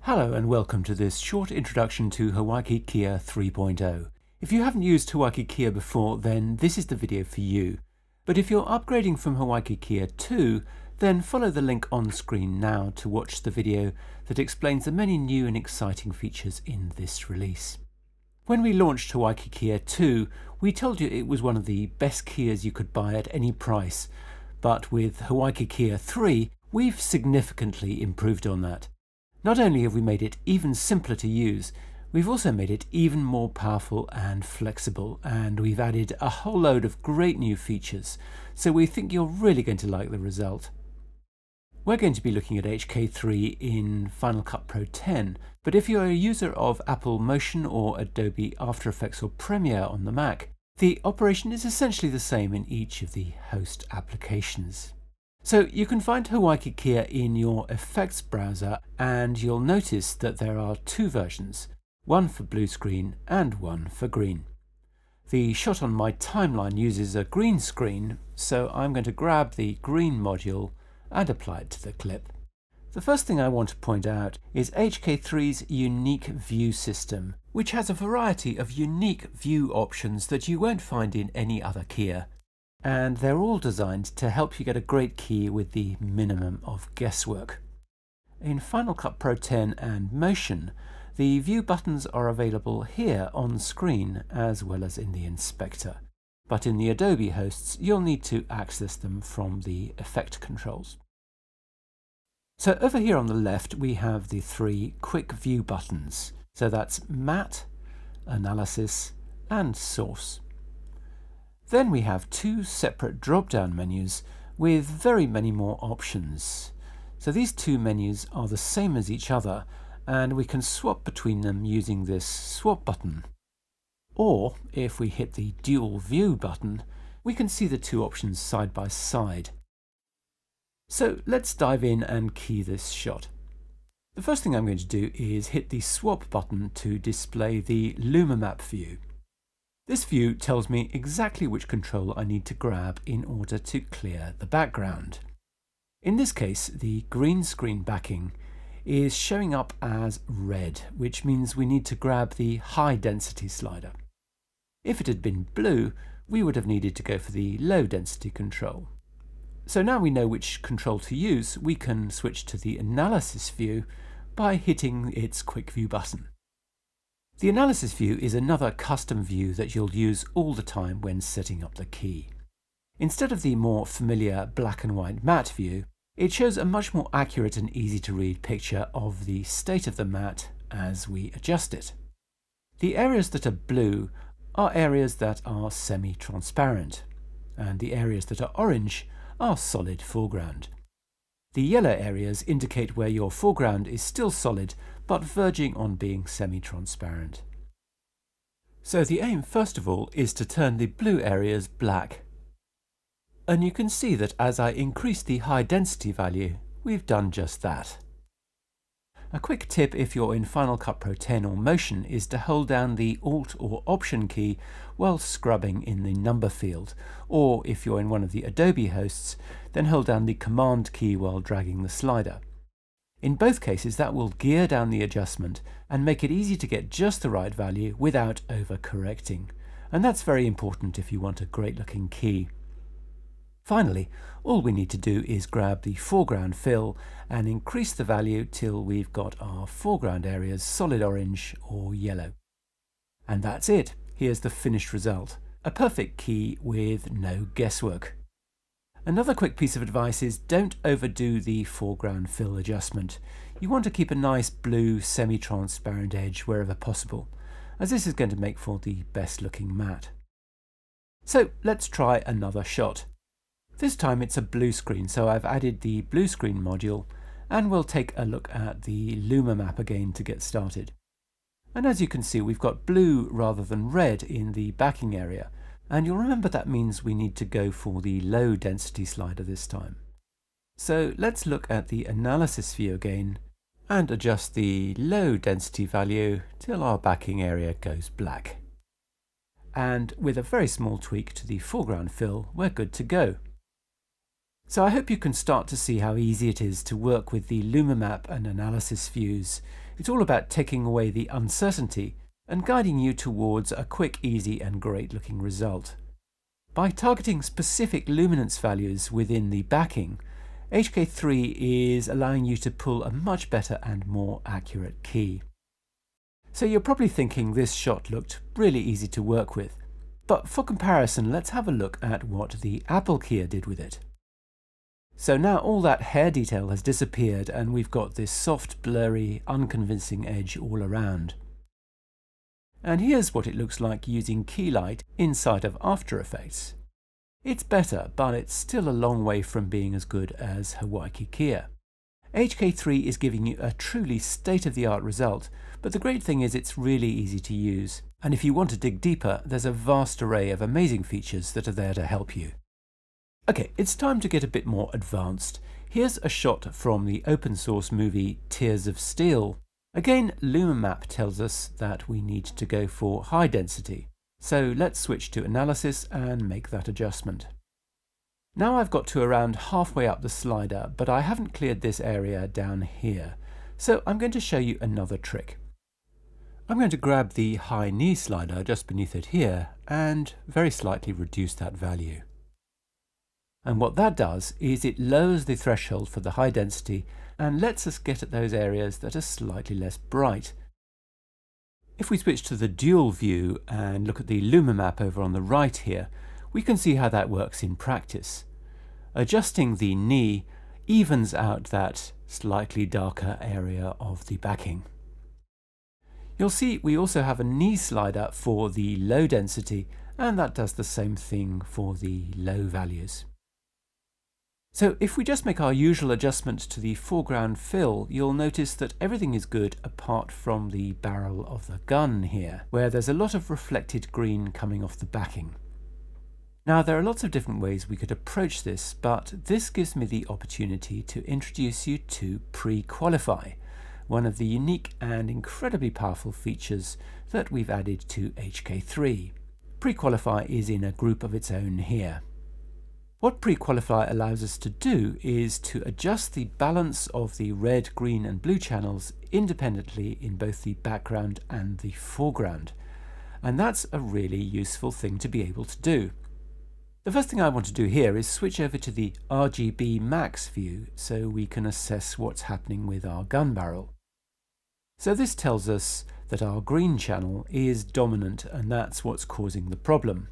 Hello and welcome to this short introduction to Hawaiki Keyer 3.0. If you haven't used Hawaiki Keyer before, then this is the video for you. But if you're upgrading from Hawaiki Keyer 2, then follow the link on screen now to watch the video that explains the many new and exciting features in this release. When we launched Hawaiki Keyer 2, we told you it was one of the best keyers you could buy at any price. But with Hawaiki Keyer 3, we've significantly improved on that. Not only have we made it even simpler to use, we've also made it even more powerful and flexible, and we've added a whole load of great new features, so we think you're really going to like the result. We're going to be looking at HK3 in Final Cut Pro 10, but if you're a user of Apple Motion or Adobe After Effects or Premiere on the Mac, the operation is essentially the same in each of the host applications. So you can find Hawaiki Keyer in your effects browser, and you'll notice that there are two versions, one for blue screen and one for green. The shot on my timeline uses a green screen, so I'm going to grab the green module and apply it to the clip. The first thing I want to point out is HK3's unique view system, which has a variety of unique view options that you won't find in any other keyer. And they're all designed to help you get a great key with the minimum of guesswork. In Final Cut Pro 10 and Motion, the view buttons are available here on screen as well as in the inspector, but in the Adobe hosts you'll need to access them from the effect controls. So over here on the left we have the three quick view buttons, so that's Matte, Analysis and Source. Then we have two separate drop-down menus with very many more options. So these two menus are the same as each other, and we can swap between them using this swap button. Or if we hit the dual view button, we can see the two options side by side. So let's dive in and key this shot. The first thing I'm going to do is hit the swap button to display the Luma Map view. This view tells me exactly which control I need to grab in order to clear the background. In this case, the green screen backing is showing up as red, which means we need to grab the high density slider. If it had been blue, we would have needed to go for the low density control. So now we know which control to use, we can switch to the analysis view by hitting its quick view button. The analysis view is another custom view that you'll use all the time when setting up the key. Instead of the more familiar black and white matte view, it shows a much more accurate and easy to read picture of the state of the matte as we adjust it. The areas that are blue are areas that are semi-transparent, and the areas that are orange are solid foreground. The yellow areas indicate where your foreground is still solid but verging on being semi-transparent. So the aim first of all is to turn the blue areas black. And you can see that as I increase the high density value, we've done just that. A quick tip if you're in Final Cut Pro 10 or Motion is to hold down the Alt or Option key while scrubbing in the number field, or if you're in one of the Adobe hosts, then hold down the Command key while dragging the slider. In both cases that will gear down the adjustment and make it easy to get just the right value without over-correcting, and that's very important if you want a great looking key. Finally, all we need to do is grab the foreground fill and increase the value till we've got our foreground areas solid orange or yellow. And that's it. Here's the finished result. A perfect key with no guesswork. Another quick piece of advice is don't overdo the foreground fill adjustment. You want to keep a nice blue semi-transparent edge wherever possible, as this is going to make for the best looking matte. So let's try another shot. This time it's a blue screen, so I've added the blue screen module, and we'll take a look at the Luma Map again to get started. And as you can see, we've got blue rather than red in the backing area, and you'll remember that means we need to go for the low density slider this time. So let's look at the analysis view again and adjust the low density value till our backing area goes black. And with a very small tweak to the foreground fill, we're good to go. So I hope you can start to see how easy it is to work with the Luma Map and analysis views It's all about taking away the uncertainty and guiding you towards a quick, easy and great looking result. By targeting specific luminance values within the backing, HK3 is allowing you to pull a much better and more accurate key. So you're probably thinking this shot looked really easy to work with, but for comparison let's have a look at what the Apple keyer did with it. So now all that hair detail has disappeared and we've got this soft, blurry, unconvincing edge all around. And here's what it looks like using key light inside of After Effects. It's better, but it's still a long way from being as good as Hawaiki Keyer. HK3 is giving you a truly state-of-the-art result, but the great thing is it's really easy to use. And if you want to dig deeper, there's a vast array of amazing features that are there to help you. Okay, it's time to get a bit more advanced. Here's a shot from the open source movie Tears of Steel. Again, Luma Map tells us that we need to go for high density. So let's switch to analysis and make that adjustment. Now I've got to around halfway up the slider, but I haven't cleared this area down here. So I'm going to show you another trick. I'm going to grab the high knee slider just beneath it here and very slightly reduce that value. And what that does is it lowers the threshold for the high density and lets us get at those areas that are slightly less bright. If we switch to the dual view and look at the Luma Map over on the right here, we can see how that works in practice. Adjusting the knee evens out that slightly darker area of the backing. You'll see we also have a knee slider for the low density, and that does the same thing for the low values. So if we just make our usual adjustment to the foreground fill, you'll notice that everything is good apart from the barrel of the gun here, where there's a lot of reflected green coming off the backing. Now there are lots of different ways we could approach this, but this gives me the opportunity to introduce you to Pre-Qualify, one of the unique and incredibly powerful features that we've added to HK3. Pre-Qualify is in a group of its own here. What Pre-Qualify allows us to do is to adjust the balance of the red, green and blue channels independently in both the background and the foreground. And that's a really useful thing to be able to do. The first thing I want to do here is switch over to the RGB Max view so we can assess what's happening with our gun barrel. So this tells us that our green channel is dominant and that's what's causing the problem.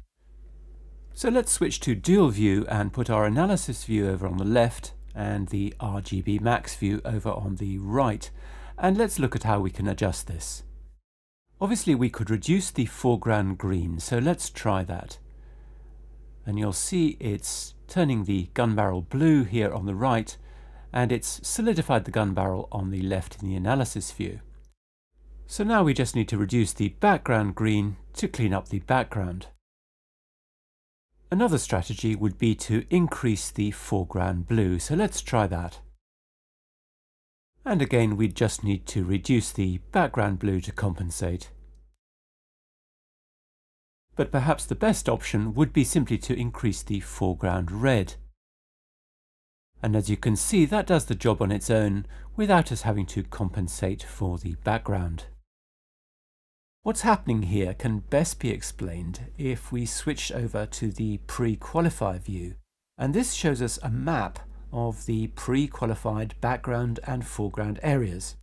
So let's switch to dual view and put our analysis view over on the left and the RGB Max view over on the right, and let's look at how we can adjust this. Obviously we could reduce the foreground green, so let's try that. And you'll see it's turning the gun barrel blue here on the right, and it's solidified the gun barrel on the left in the analysis view. So now we just need to reduce the background green to clean up the background. Another strategy would be to increase the foreground blue, so let's try that. And again we just need to reduce the background blue to compensate. But perhaps the best option would be simply to increase the foreground red. And as you can see, that does the job on its own without us having to compensate for the background. What's happening here can best be explained if we switch over to the Pre-Qualify view, and this shows us a map of the pre-qualified background and foreground areas.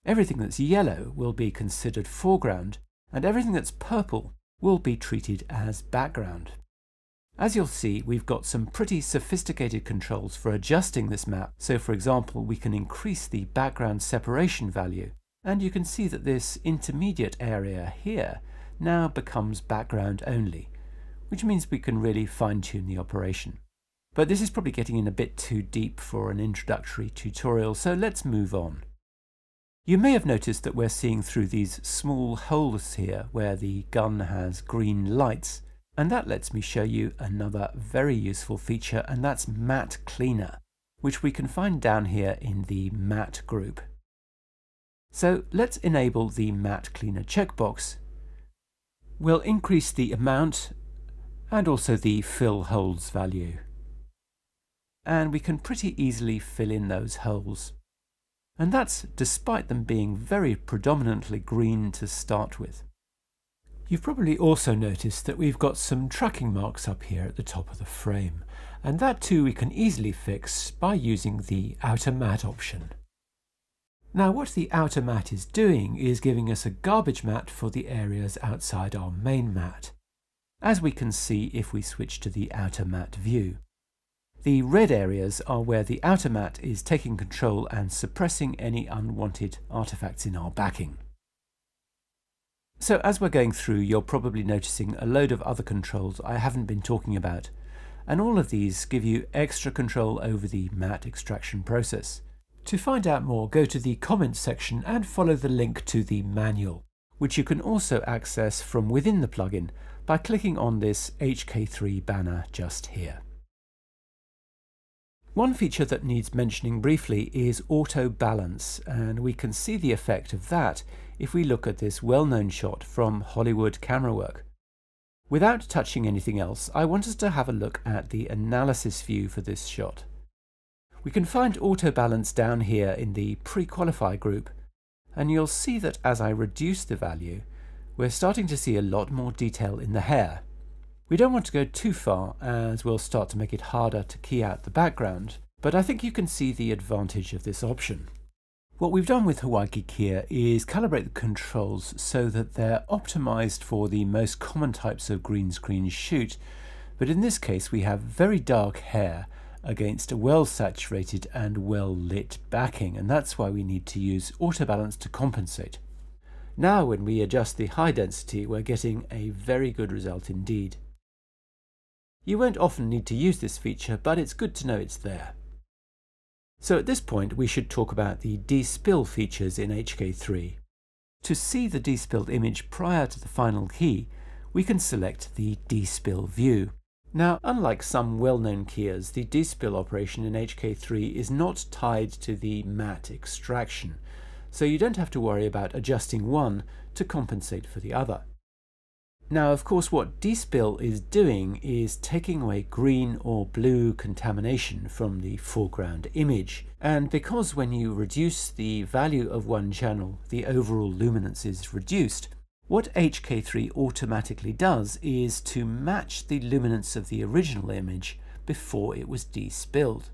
Everything that's yellow will be considered foreground, and everything that's purple will be treated as background. As you'll see, we've got some pretty sophisticated controls for adjusting this map. So for example, we can increase the background separation value, and you can see that this intermediate area here now becomes background only, which means we can really fine-tune the operation. But this is probably getting in a bit too deep for an introductory tutorial, so let's move on. You may have noticed that we're seeing through these small holes here where the gun has green lights, and that lets me show you another very useful feature, and that's Matte Cleaner, which we can find down here in the Matte group. So let's enable the Matte Cleaner checkbox. We'll increase the amount and also the fill holes value. And we can pretty easily fill in those holes. And that's despite them being very predominantly green to start with. You've probably also noticed that we've got some tracking marks up here at the top of the frame, and that too we can easily fix by using the outer mat option. Now what the outer mat is doing is giving us a garbage mat for the areas outside our main mat, as we can see if we switch to the outer mat view. The red areas are where the outer mat is taking control and suppressing any unwanted artifacts in our backing. So as we're going through, you're probably noticing a load of other controls I haven't been talking about, and all of these give you extra control over the mat extraction process. To find out more, go to the comments section and follow the link to the manual, which you can also access from within the plugin by clicking on this HK3 banner just here. One feature that needs mentioning briefly is auto balance, and we can see the effect of that if we look at this well-known shot from Hollywood camera work. Without touching anything else, I want us to have a look at the analysis view for this shot. We can find auto balance down here in the pre-qualify group, and you'll see that as I reduce the value, we're starting to see a lot more detail in the hair. We don't want to go too far, as we'll start to make it harder to key out the background, but I think you can see the advantage of this option. What we've done with Hawaiki Keyer is calibrate the controls so that they're optimized for the most common types of green screen shoot, but in this case we have very dark hair against a well saturated and well lit backing, and that's why we need to use auto balance to compensate. Now when we adjust the high density, we're getting a very good result indeed. You won't often need to use this feature, but it's good to know it's there. So at this point we should talk about the Despill features in HK3. To see the despilled image prior to the final key, we can select the Despill view. Now, unlike some well-known keyers, the Despill operation in HK3 is not tied to the matte extraction, so you don't have to worry about adjusting one to compensate for the other. Now, of course, what Despill is doing is taking away green or blue contamination from the foreground image. And because when you reduce the value of one channel, the overall luminance is reduced, what HK3 automatically does is to match the luminance of the original image before it was despilled.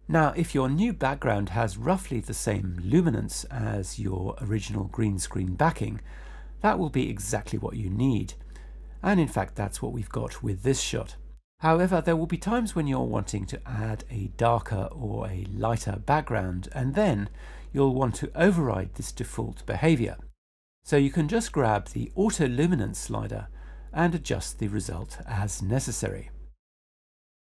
Now, if your new background has roughly the same luminance as your original green screen backing, that will be exactly what you need. And in fact, that's what we've got with this shot. However, there will be times when you're wanting to add a darker or a lighter background, and then you'll want to override this default behavior. So you can just grab the auto luminance slider and adjust the result as necessary.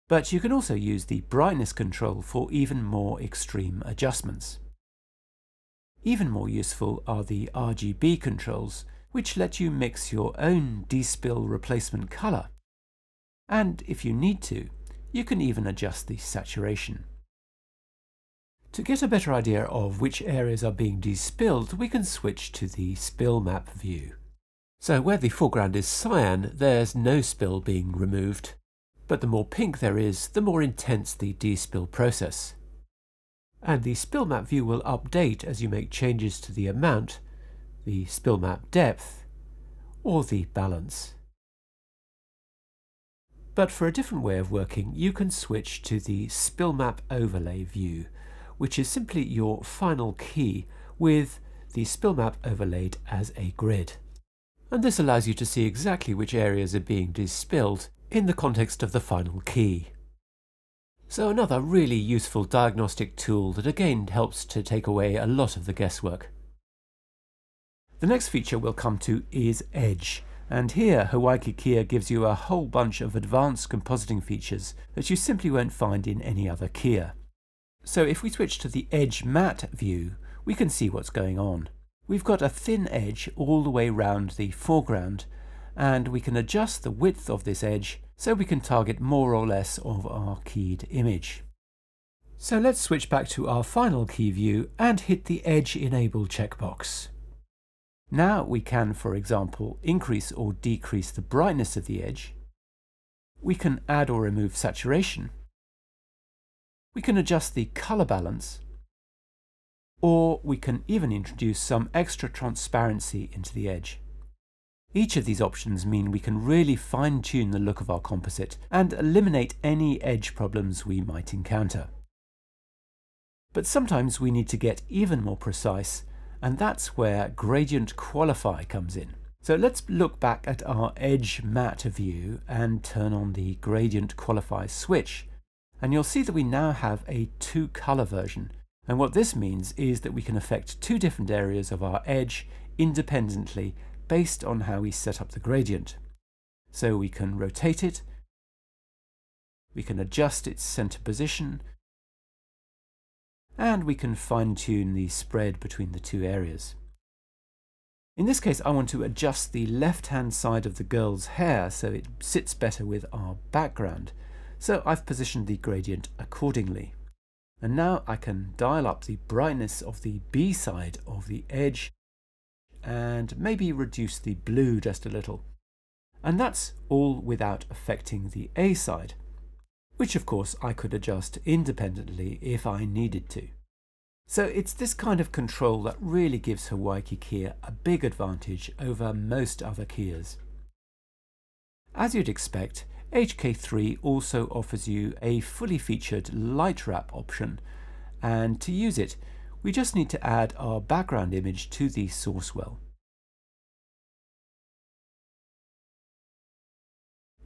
But you can also use the brightness control for even more extreme adjustments. Even more useful are the RGB controls, which let you mix your own Despill replacement color. And if you need to, you can even adjust the saturation. To get a better idea of which areas are being despilled, we can switch to the spill map view. So where the foreground is cyan, there's no spill being removed, but the more pink there is, the more intense the despill process. And the spill map view will update as you make changes to the amount, the spill map depth, or the balance. But for a different way of working, you can switch to the spill map overlay view, which is simply your final key with the spill map overlaid as a grid. And this allows you to see exactly which areas are being despilled in the context of the final key. So another really useful diagnostic tool that again helps to take away a lot of the guesswork. The next feature we'll come to is Edge, and here Hawaiki Keyer gives you a whole bunch of advanced compositing features that you simply won't find in any other keyer. So if we switch to the Edge Matte view, we can see what's going on. We've got a thin edge all the way round the foreground, and we can adjust the width of this edge so we can target more or less of our keyed image. So let's switch back to our final key view and hit the Edge Enable checkbox. Now we can, for example, increase or decrease the brightness of the edge. We can add or remove saturation. We can adjust the color balance. or we can even introduce some extra transparency into the edge. Each of these options mean we can really fine-tune the look of our composite and eliminate any edge problems we might encounter. But sometimes we need to get even more precise, and that's where Gradient Qualify comes in. So let's look back at our edge matte view and turn on the Gradient Qualify switch, and you'll see that we now have a two-color version. And what this means is that we can affect two different areas of our edge independently based on how we set up the gradient. So we can rotate it, we can adjust its center position, and we can fine-tune the spread between the two areas. In this case, I want to adjust the left-hand side of the girl's hair so it sits better with our background. So I've positioned the gradient accordingly. And now I can dial up the brightness of the B side of the edge and maybe reduce the blue just a little. And that's all without affecting the A side, which of course I could adjust independently if I needed to. So it's this kind of control that really gives Hawaiki Keyer a big advantage over most other Keyers. As you'd expect, HK3 also offers you a fully featured light wrap option, and to use it, we just need to add our background image to the source well.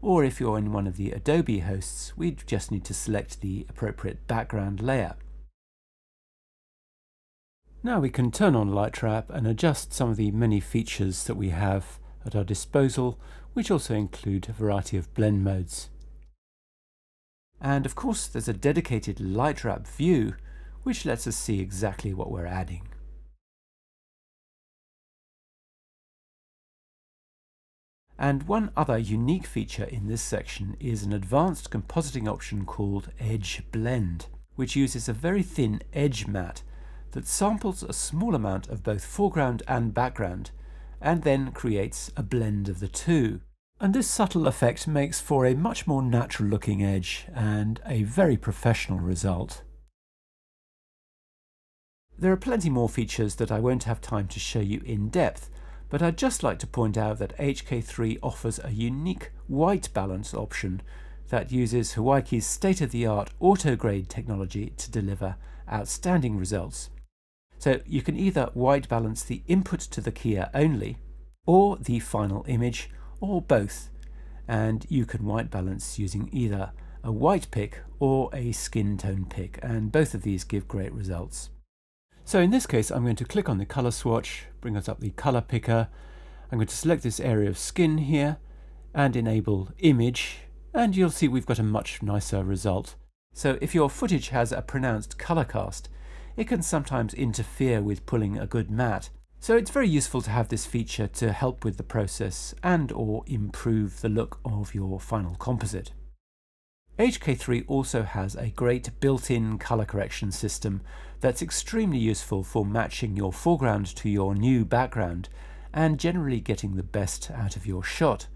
Or if you're in one of the Adobe hosts, we just need to select the appropriate background layer. Now we can turn on Light Wrap and adjust some of the many features that we have at our disposal, which also include a variety of blend modes. And of course there's a dedicated Light Wrap view, which lets us see exactly what we're adding. And one other unique feature in this section is an advanced compositing option called Edge Blend, which uses a very thin edge matte that samples a small amount of both foreground and background, and then creates a blend of the two. And this subtle effect makes for a much more natural looking edge and a very professional result. There are plenty more features that I won't have time to show you in depth, but I'd just like to point out that HK3 offers a unique white balance option that uses Hawaiki's state-of-the-art auto-grade technology to deliver outstanding results. So you can either white balance the input to the keyer only, or the final image, or both, and you can white balance using either a white pick or a skin tone pick, and both of these give great results. So in this case I'm going to click on the color swatch, bring us up the color picker, I'm going to select this area of skin here and enable image, and you'll see we've got a much nicer result. So if your footage has a pronounced color cast, it can sometimes interfere with pulling a good matte. So it's very useful to have this feature to help with the process and or improve the look of your final composite. HK3 also has a great built-in color correction system that's extremely useful for matching your foreground to your new background and generally getting the best out of your shot.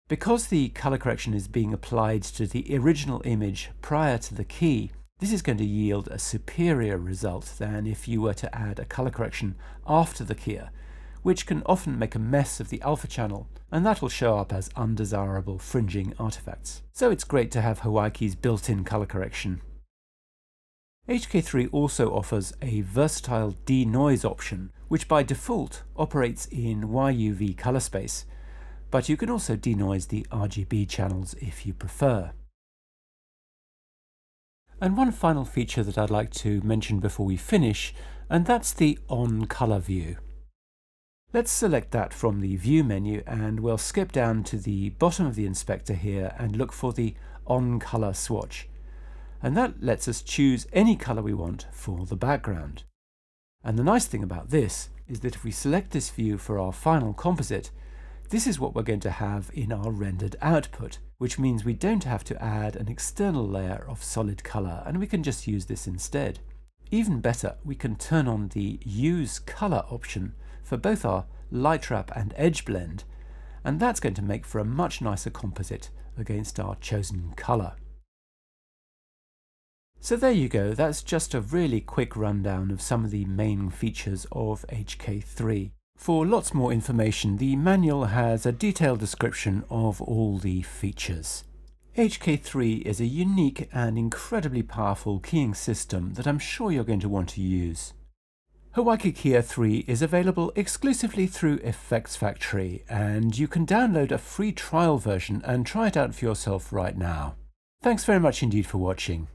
Because the color correction is being applied to the original image prior to the key, this is going to yield a superior result than if you were to add a color correction after the keyer, which can often make a mess of the alpha channel, and that will show up as undesirable fringing artifacts. So it's great to have Hawaiki's built-in color correction. HK3 also offers a versatile Denoise option, which by default operates in YUV color space, but you can also denoise the RGB channels if you prefer. And one final feature that I'd like to mention before we finish, and that's the On Color view. Let's select that from the View menu, and we'll skip down to the bottom of the inspector here and look for the On Color swatch. And that lets us choose any color we want for the background. And the nice thing about this is that if we select this view for our final composite, this is what we're going to have in our rendered output, which means we don't have to add an external layer of solid color, and we can just use this instead. Even better, we can turn on the Use Color option for both our light wrap and edge blend, and that's going to make for a much nicer composite against our chosen color. So there you go, that's just a really quick rundown of some of the main features of HK3. For lots more information, the manual has a detailed description of all the features. HK3 is a unique and incredibly powerful keying system that I'm sure you're going to want to use. Hawaiki Keyer 3 is available exclusively through FxFactory, and you can download a free trial version and try it out for yourself right now. Thanks very much indeed for watching.